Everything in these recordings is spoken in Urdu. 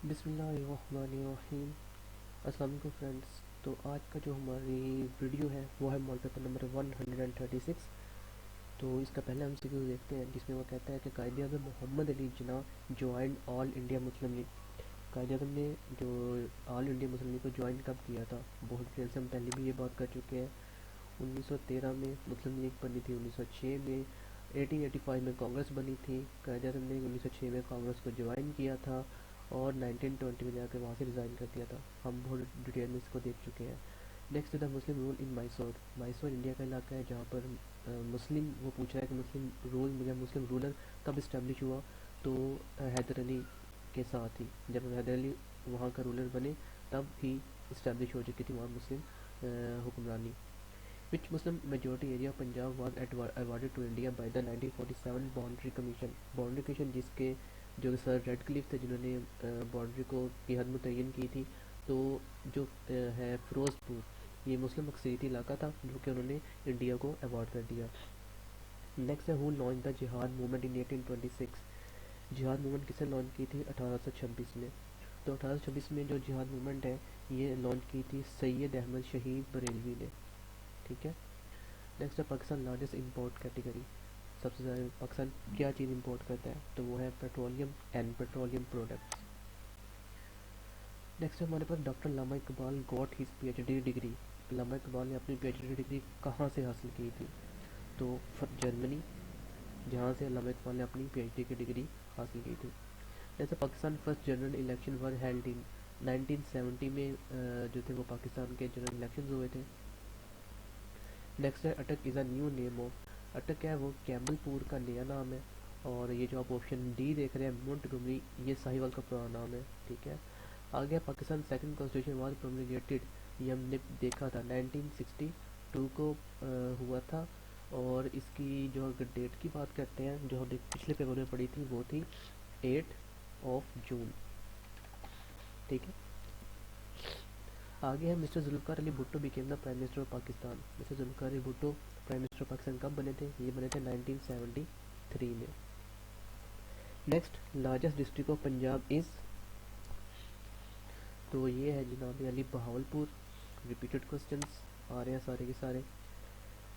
بسم اللہ الرحمن الرحیم۔ السلام علیکم فرینڈس۔ تو آج کا جو ہماری ویڈیو ہے وہ ہے ماڈل پیپر نمبر 136۔ تو اس کا پہلا ہم سی کیو دیکھتے ہیں جس میں وہ کہتا ہے کہ قائد اعظم محمد علی جناح جوائنڈ آل India Muslim league. Quaid Azam نے جو آل انڈیا مسلم لیگ کو جوائن کب کیا تھا، بہت ڈیٹیل سے ہم پہلے بھی یہ بات کر چکے ہیں۔ 1913 میں مسلم لیگ بنی تھی، 1906 میں 1885 میں کانگریس بنی تھی۔ قائد اعظم نے 1906 میں کانگریس کو جوائن کیا تھا اور 1920 میں جا کے وہاں سے ریزائن کر دیا تھا۔ ہم بہت ڈیٹیل میں اس کو دیکھ چکے ہیں۔ Next the Muslim rule in Mysore. Mysore India کا علاقہ ہے جہاں پر مسلم، وہ پوچھ رہا ہے کہ مسلم رولر کب اسٹیبلش ہوا، تو حیدر علی کے ساتھ ہی، جب حیدر علی وہاں کا رولر بنے تب ہی اسٹیبلش ہو چکی تھی وہاں مسلم حکمرانی۔ Which Muslim majority area Punjab was awarded to India by the 1947 boundary commission. Boundary commission جس کے جو سر ریڈ کلف تھے جنہوں نے باؤنڈری کو کی حد متعین کی تھی، تو جو ہے فیروز پور، یہ مسلم اکثریتی علاقہ تھا جو کہ انہوں نے انڈیا کو ایوارڈ کر دیا۔ نیکسٹ ہے ہو لانچ دا جہاد موومنٹ ان 1826۔ جہاد موومنٹ کسے لانچ کی تھی؟ 1826 میں۔ تو 1826 میں جو جہاد موومنٹ ہے یہ لانچ کی تھی سید احمد شہید بریلوی نے، ٹھیک ہے۔ نیکسٹ ہے پاکستان لارجسٹ امپورٹ کیٹیگری۔ سب سے زیادہ پاکستان کیا چیز امپورٹ کرتا ہے، تو وہ ہے petroleum and petroleum products. Next ہمارے پاس doctor Allama Iqbal got his P H D degree. Allama Iqbal نے اپنی پی ایچ ڈی ڈگری کہاں سے حاصل کی تھی؟ تو جرمنی، جہاں سے علامہ اقبال نے اپنی پی ایچ ڈی کی ڈگری حاصل کی تھی۔ جیسے Pakistan first general election were held in 1970 میں جو تھے وہ پاکستان کے جنرل الیکشنز ہوئے تھے۔ نیکسٹ ہے اٹک از اے نیو نیم آف۔ اٹک ہے وہ کیمل پور کا نیا نام ہے، اور یہ جو آپ آپشن ڈی دیکھ رہے ہیں مونٹگومری، یہ ساہیوال کا پرانا نام ہے، ٹھیک ہے۔ آگے پاکستان سیکنڈ کانسٹیٹیوشن واز پرومولگیٹڈ، یہ ہم نے دیکھا تھا 1962 کو ہوا تھا، اور اس کی جو اگر ڈیٹ کی بات کرتے ہیں جو ہم نے پچھلے پیپر میں پڑھی تھی وہ تھی 8 جون، ٹھیک ہے۔ آگے ہے mister Zulfiqar Ali Bhutto became the prime minister of Pakistan. Mister Zulfiqar Ali Bhutto prime minister of Pakistan کب بنے تھے؟ یہ بنے تھے 1973 میں۔ Next largest district of Punjab is, تو یہ ہے جناب علی بہاولپور۔ ریپیٹڈ کوسچنس آ رہے ہیں سارے کے سارے۔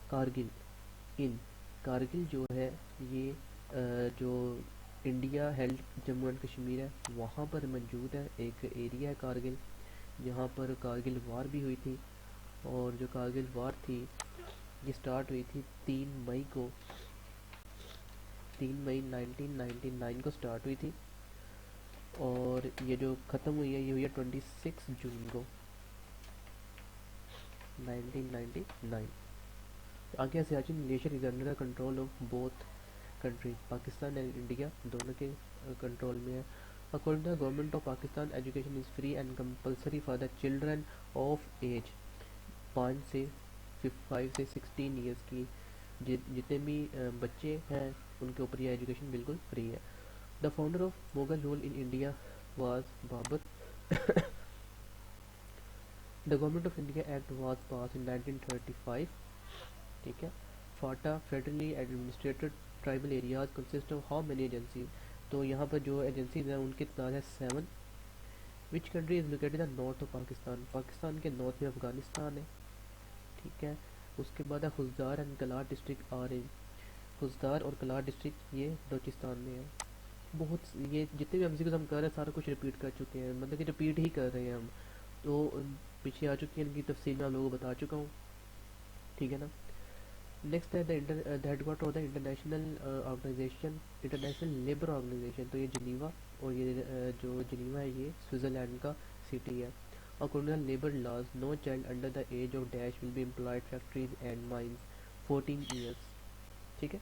کارگل ان، کارگل جو ہے یہ جو India held Jammu and Kashmir ہے وہاں پر موجود ہے، ایک ایریا ہے کارگل جہاں پر کارگل وار بھی ہوئی تھی، اور جو کارگل وار تھی یہ سٹارٹ ہوئی تھی 3 مئی کو، 3 مئی 1999 کو سٹارٹ ہوئی تھی، اور یہ جو ختم ہوئی ہے یہ ہوئی ہے 26 جون کو 1999۔ آگے Siachen glacier is under control of both country, Pakistan and India دونوں کے کنٹرول میں ہے۔ According to government of Pakistan education is free and compulsory for the children of age 5 سے 16 ایئرس کی، جتنے بھی بچے ہیں ان کے اوپر یہ ایجوکیشن بالکل فری ہے۔ The founder of Mughal rule in India was Babur. The government of India act was pass in 1935، ٹھیک ہے۔ FATA federally administered tribal areas consist of how many agencies, تو یہاں پر جو ایجنسیز ہیں ان کی تعداد ہے 7۔ Which country is located in north of Pakistan, Pakistan کے نارتھ میں افغانستان ہے، ٹھیک ہے۔ اس کے بعد ہے خزدار اینڈ کلار ڈسٹرکٹ آر ان، خزدار اور کلار ڈسٹرکٹ یہ بلوچستان میں ہے۔ بہت یہ جتنے بھی ایمسیکیوز ہم کر رہے ہیں سارا کچھ ریپیٹ کر چکے ہیں، مطلب کہ ریپیٹ ہی کر رہے ہیں ہم، تو پیچھے آ چکی ہیں ان کی تفصیل میں آپ لوگوں کو بتا چکا ہوں، ٹھیک ہے نا۔ نیکسٹ ہے the head quarter of the international organisation, international labour organisation, تو یہ جنیوا، اور یہ جو جنیوا ہے یہ سوئٹزرلینڈ کا سٹی ہے۔ According labour laws no child under the age of dash will be employed factories and mines 14 years, ٹھیک ہے۔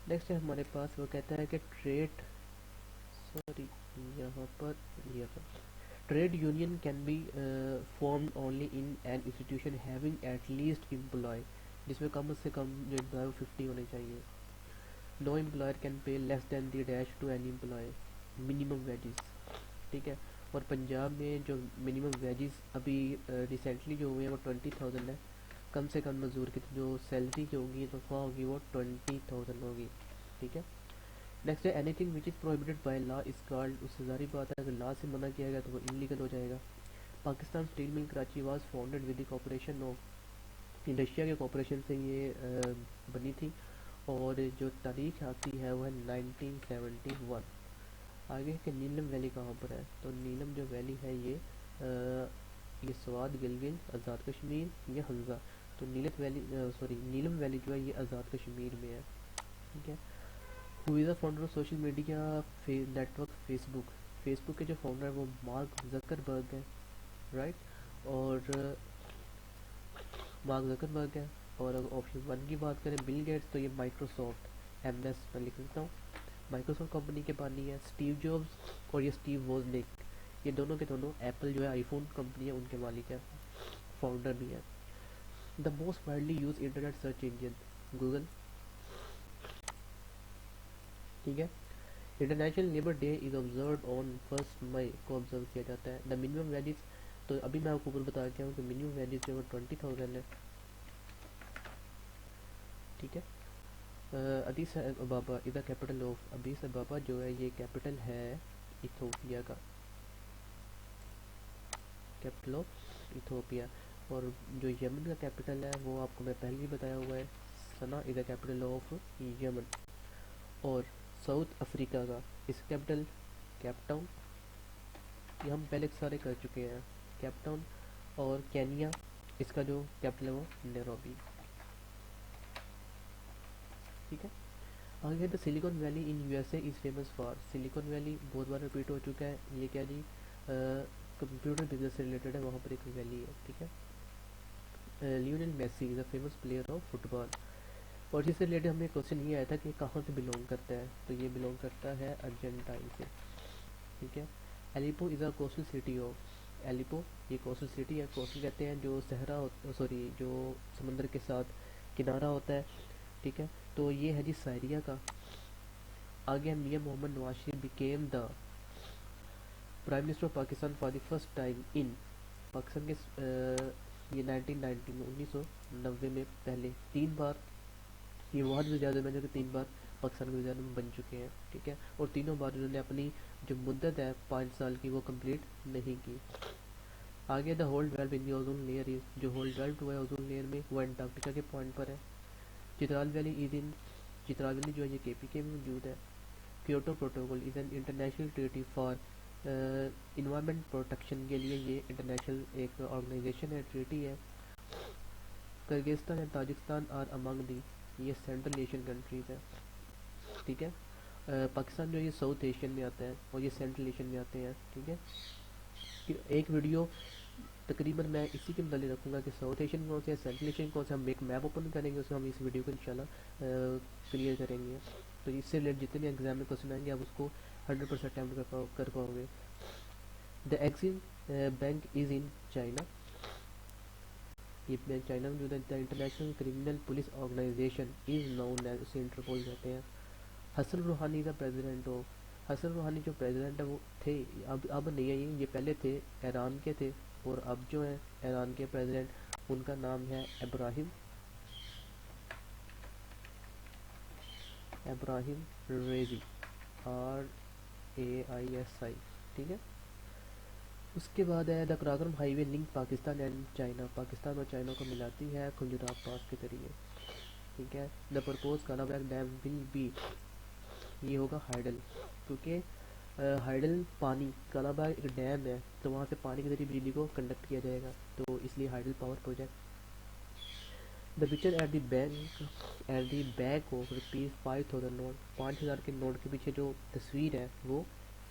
نیکسٹ ہے ہمارے پاس وہ کہتا ہے کہ یہاں پر trade union can be formed only in an institution having at least employee, جس میں کم سے کم جو امپلائی وہ 50 ہونے چاہیے۔ No employer can pay less than the dash to any employee, minimum wages, ٹھیک ہے۔ اور پنجاب میں جو منیمم ویجز ابھی ریسنٹلی جو ہوئے ہیں وہ 20,000 ہے، کم سے کم مزدور کی جو سیلری جو ہوگی تنخواہ ہوگی وہ 20,000 ہوگی، ٹھیک ہے۔ نیکسٹ ہے anything which is prohibited by law is called, اس سے ظاہری بات ہے اگر لا سے منع کیا گیا تو وہ انلیگل ہو جائے گا. Pakistan steel mill Karachi was founded with the cooperation of انڈسٹریا کے کوپریشن سے یہ بنی تھی، اور جو تاریخ آتی ہے وہ ہے 1971. آگے کہ نیلم ویلی کہاں پر ہے، تو نیلم جو ویلی ہے یہ سوات گلگل آزاد کشمیر یا حنزہ. تو نیلم ویلی جو ہے یہ آزاد کشمیر میں ہے. ٹھیک ہے. Who is the founder of social media network Facebook. Facebook کے جو فاؤنڈر ہے وہ مارک زکربرگ ہے، رائٹ. اور مارک زکربرگ ہے. اور اگر آپشن 1 کی بات کریں بل گیٹس، تو یہ مائکروسافٹ ایم ایس میں لکھ دیتا ہوں، مائکروسافٹ کمپنی کے بانی ہے. اسٹیو جابس اور یہ اسٹیو ووزنک، یہ دونوں کے دونوں ایپل جو ہے آئی فون کمپنی ہے ان کے مالک ہے، فاؤنڈر بھی ہے. The most widely use internet search engine Google. ٹھیک ہے. International labour day is observed on 1 May کو آبزرو کیا جاتا ہے. دا منیمم ویلیز، تو ابھی میں آپ کو اوپر بتا کے ہوں کہ منیمم ویلیز جو ہے 20,000 ہے. ٹھیک ہے. ادیس Ababa is the capital of, ادیس Ababa جو ہے یہ کیپٹل ہے ایتھوپیا کا، کیپٹل آف ایتھوپیا. اور جو یمن کا کیپٹل ہے وہ آپ کو میں پہلے ہی بتایا ہوا ہے، سنا از دا کیپٹل آف یمن. اور ساؤتھ افریقہ کا اس کیپٹل کیپ ٹاؤن، یہ ہم پہلے سارے کر چکے ہیں، کیپ ٹاؤن. اور کینیا اس کا جو کیپٹل ہے وہ نیروبی. ٹھیک ہے. آگے the Silicon Valley in U S A is famous for. Silicon Valley بہت بار ریپیٹ ہو چکا ہے، یہ کیا جی کمپیوٹر بزنس سے ریلیٹڈ ہے، وہاں پر ایک ویلی ہے. ٹھیک ہے. Lionel Messi is a famous player of football. اور جس سے ریلیٹڈ ہمیں کوشچن یہ آیا تھا کہ کہاں سے بلونگ کرتا ہے، تو یہ بلونگ کرتا ہے ارجنٹائن سے. ٹھیک ہے. ایلیپو از اے کوسٹل سٹی آف، ایلیپو یہ کوسٹل سٹی ہے. کوسٹل کہتے ہیں جو صحرا، سوری جو سمندر کے ساتھ کنارہ ہوتا ہے. ٹھیک ہے. تو یہ ہے جی سائریا کا. آگے Mian Muhammad Nawaz Sharif became the prime minister of Pakistan for the first time in Pakistan کے یہ 1990 میں 1990 میں پہلے 3 بار، یہ بہت بھی زیادہ میں نے کہ 3 بار پاکستان کے وزیر میں بن چکے ہیں. ٹھیک ہے. اور تینوں بار انہوں نے اپنی جو مدت ہے 5 سال کی وہ کمپلیٹ نہیں کی. آگے the whole develop in the ozone layer is, جو ہول ڈویلپ ہوا ہے اوزون لیئر میں وہ انٹارکٹیکا کے پوائنٹ پر ہے. چترال ویلی از ان، چترال ویلی جو ہے یہ کے پی کے میں موجود ہے. Kyoto protocol is an international treaty for environment protection کے لیے یہ انٹرنیشنل ایک آرگنائزیشن ہے، ٹریٹی ہے. کرگزستان اینڈ تاجکستان آر امنگ دی، یہ سینٹرل ایشین کنٹریز ہے. ٹھیک ہے. پاکستان جو یہ ساؤتھ ایشین میں آتا ہے اور یہ سینٹرل ایشین میں آتے ہیں. ٹھیک ہے. ایک ویڈیو تقریباً میں اسی کے متعلق رکھوں گا کہ ساؤتھ ایشین کون سے ہے، سینٹرل ایشین کون سے. ہم ایک میپ اوپن کریں گے، اس میں ہم اس ویڈیو کو انشاءاللہ کلیئر کریں گے. تو اس سے ریلیٹڈ جتنے بھی ایگزام میں کوشچن آئیں گے آپ اس کو 100% اٹیمپٹ کر پاؤ گے. The Exim bank is in China, یہ بینک چائنا میں جو ہے. The international criminal police organisation is known as, اسے انٹرپول کہتے ہیں. حسن روحانی دا پریزیڈنٹ آف، حسن روحانی جو پریزیڈنٹ ہے وہ تھے، اب نہیں ہے یہ پہلے تھے ایران کے تھے. اور اب جو ہیں ایران کے پریزیڈنٹ ان کا نام ہے ابراہیم ریزی، RAISI. ٹھیک ہے. اس کے بعد ہے the Karakoram highway link Pakistan and China, Pakistan اور چائنا کو ملاتی ہے کھنجراب پاس کے ذریعے. ٹھیک ہے. دا پرپوز کالا بیک ڈیم ول بی، یہ ہوگا ہائیڈل، کیونکہ ہائیڈل پانی کالا باغ ایک ڈیم ہے تو وہاں سے پانی کے ذریعے بجلی کو کنڈکٹ کیا جائے گا، تو اس لیے hydel power project. The picture at the back of ₹5,000 note, 5,000 کے نوٹ کے پیچھے جو تصویر ہے وہ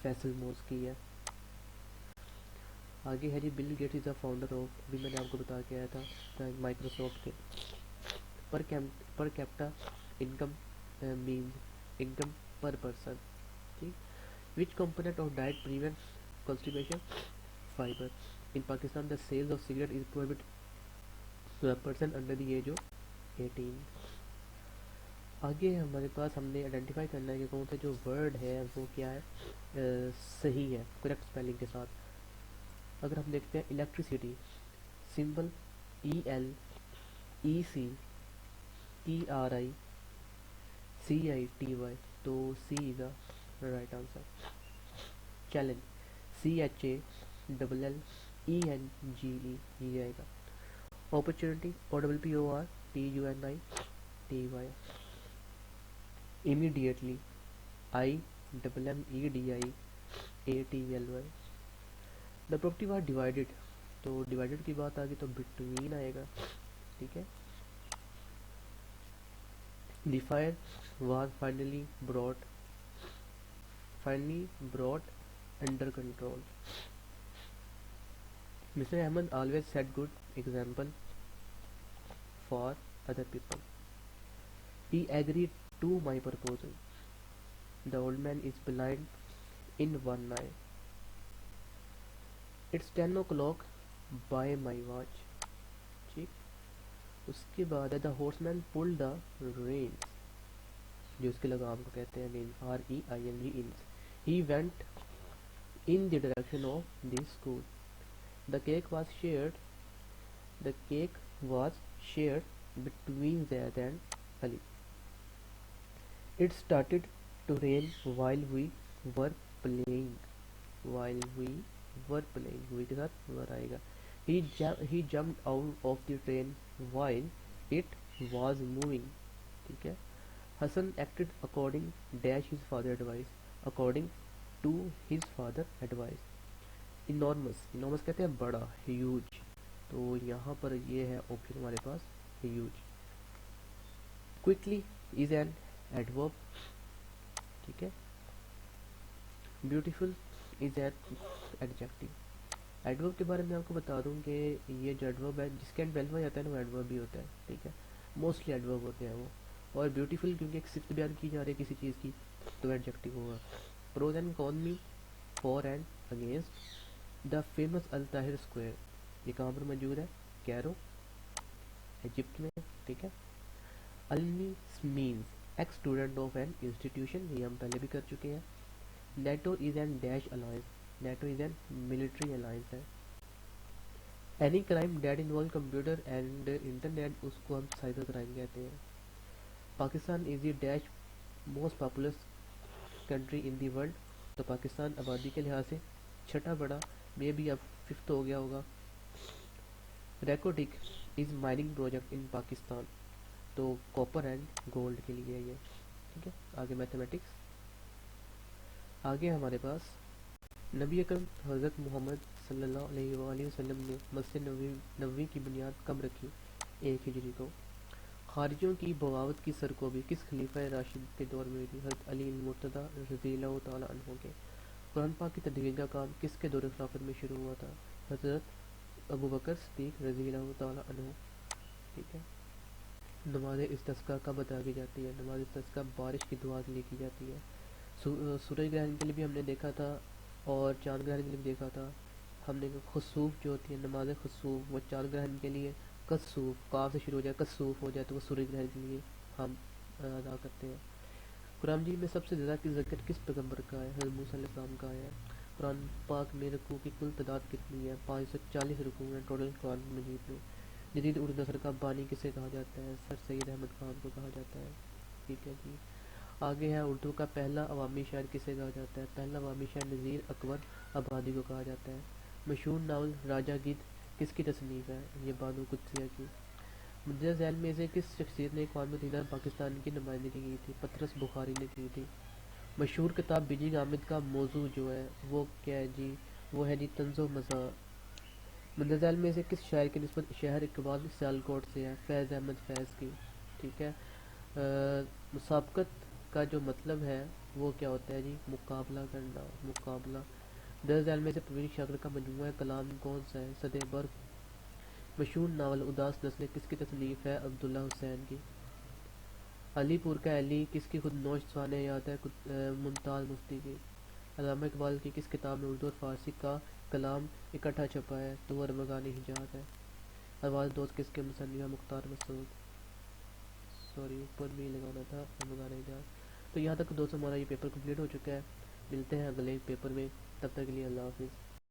فیصل موز کی ہے. آگے ہے جی Bill Gates is the founder of, ابھی میں نے آپ کو بتا کے آیا تھا مائکروسافٹ کے. Per capita income means income per person. ٹھیک. Which component of diet prevents constipation, fibre. In Pakistan the sales of cigarette is prohibit to a person under the age of 18. آگے ہمارے پاس ہم نے آئیڈینٹیفائی کرنا ہے کہ کون سا جو ورڈ ہے وہ کیا ہے صحیح ہے کریکٹ اسپیلنگ کے ساتھ. اگر ہم دیکھتے ہیں الیکٹریسٹی، سمبل ELECTRICITY. تو سی از a right answer. Challenge CHALLENGE یہ آئے گا. Opportunity OPPORTUNITY. immediately IMMEDIATLY. The property was divided تو ڈیوائڈیڈ کی بات آ گئی تو بٹوین آئے گا. ٹھیک ہے. The fire was finally brought under control. Mister Ahmed always set good example for other people. He agreed to my proposal. The old man is blind in one eye. It's 10 o'clock by my watch. ٹھیک. اس کے بعد ہے دا ہارس مین پل دا رینس جو اس کے لگام کو کہتے ہیں reins REING. He went in the direction of the school. The cake was shared between Zaid and Ali. It started to rain while we were playing. وی کے ساتھ ور آئے گا. He jumped out of the train while it was moving. ٹھیک ہے. Hassan acted according his father's advice. According to his father's advice. Enormous کہتے ہیں بڑا, huge. تو یہاں پر یہ ہے آپشن ہمارے پاس huge. Quickly is an adverb. ٹھیک ہے. Beautiful is an adjective. Adverb کے بارے میں آپ کو بتا دوں کہ یہ جو ایڈورب ہے جس کے اینڈ ویلو آ جاتا ہے نا وہ ایڈورب بھی ہوتا ہے. ٹھیک ہے. موسٹلی ایڈورب ہوتے ہیں وہ. اور بیوٹیفل کیونکہ ایک صفت بیان کی جا رہی ہے کسی چیز کی تو ایڈجیکٹیو ہوگا. Pros and cons mean for and against. The famous al Tahrir square یہ کہاں پر موجود ہے؟ کیرو ایجپٹ میں. ٹھیک ہے. Alumni means ex student of an institution یہ ہم پہلے بھی کر چکے ہیں. NATO is an dash alliance. NATO is an military alliance ہے. Any crime that involve computer and internet اس کو ہم سائبر کرائم کہتے ہیں. Pakistan is the dash most populous country in the world. تو پاکستان آبادی کے لحاظ سے چھٹا بڑا میں بھی اب 5th ہو گیا ہوگا. ریکوٹک از مائننگ پروجیکٹ ان پاکستان. تو کاپر اینڈ گولڈ کے لیے یہ. ٹھیک ہے. آگے میتھمیٹکس. آگے ہمارے پاس نبی اکرم حضرت محمد صلی اللہ علیہ وآلہ وسلم نے مسجد نبوی کی بنیاد کب رکھی؟ 1 ہجری کو. خارجیوں کی بغاوت کی سرکوبی کس خلیفہ راشد کے دور میں ہوئی تھی؟ حضرت علی المرتضیٰ رضی اللہ تعالیٰ عنہ کے. قرآن پاک کی تدوین کا کام کس کے دور خلافت میں شروع ہوا تھا؟ حضرت ابوبکر صدیق رضی اللہ تعالیٰ عنہ. ٹھیک ہے. نماز استسقاء کب ادا کی جاتی ہے؟ نماز استسقاء بارش کی دعا کے لیے کی جاتی ہے. سورج گرہن کے لیے بھی ہم نے دیکھا تھا اور چاند گرہن کے لیے بھی دیکھا تھا. ہم نے خسوف جو ہوتی ہے نماز خسوف وہ چاند گرہن کے لیے کسوف کاف سے شروع ہو جائے کسوف ہو جائے تو وہ سورج گرہن کے لیے ہم ادا کرتے ہیں. قرآن مجید میں سب سے زیادہ کی ذکر کس پیغمبر کا ہے؟ حضرت موسیٰ علیہ السلام کا ہے. قرآن پاک میں رکوع کی کل تعداد کتنی ہے؟ 540 رکوع ہیں ٹوٹل قرآن مجید میں. جدید اردو نثر کا بانی کسے کہا جاتا ہے؟ سر سید احمد خان کو کہا جاتا ہے. ٹھیک ہے جی. آگے ہے اردو کا پہلا عوامی شاعر کسے کہا جاتا ہے؟ پہلا عوامی شاعر نذیر اکبر آبادی کو کہا جاتا ہے. مشہور ناول راجہ گدھ کس کی تصنیف ہے؟ یہ بانو قدسیہ کی. مندرجہ ذیل میں سے کس شخصیت نے اقوام متحدہ پاکستان کی نمائندگی کی تھی؟ پطرس بخاری نے کی تھی. مشہور کتاب بیجنگ حامد کا موضوع جو ہے وہ کیا ہے جی؟ وہ ہے جی طنز و مزاح. مندرجہ ذیل میں سے کس شاعر کی نسبت شہر اقبال سیالکوٹ سے ہے؟ فیض احمد فیض کی. ٹھیک ہے. مسابقت کا جو مطلب ہے وہ کیا ہوتا ہے جی؟ مقابلہ کرنا. مقابلہ. مندرجہ ذیل میں سے پروین شاکر کا مجموعہ کلام کون سا ہے؟ صد برق. مشہور ناول اداس نسلیں کس کی تصنیف ہے؟ عبداللہ حسین کی. علی پور کا علی کس کی خود نوش سوانح یاد ہے؟ ممتاز مفتی کی. علامہ اقبال کی کس کتاب میں اردو اور فارسی کا کلام اکٹھا چھپا ہے؟ تو وہ ارمغان حجاز ہے. آواز دوست کس کے مصنف ہے؟ مختار مسعود. سوری اوپر بھی لگانا تھا ارمغان حجاز. تو یہاں تک دوستوں ہمارا یہ پیپر کمپلیٹ ہو چکا ہے. ملتے ہیں اگلے پیپر میں. تب تک کے لیے اللہ حافظ.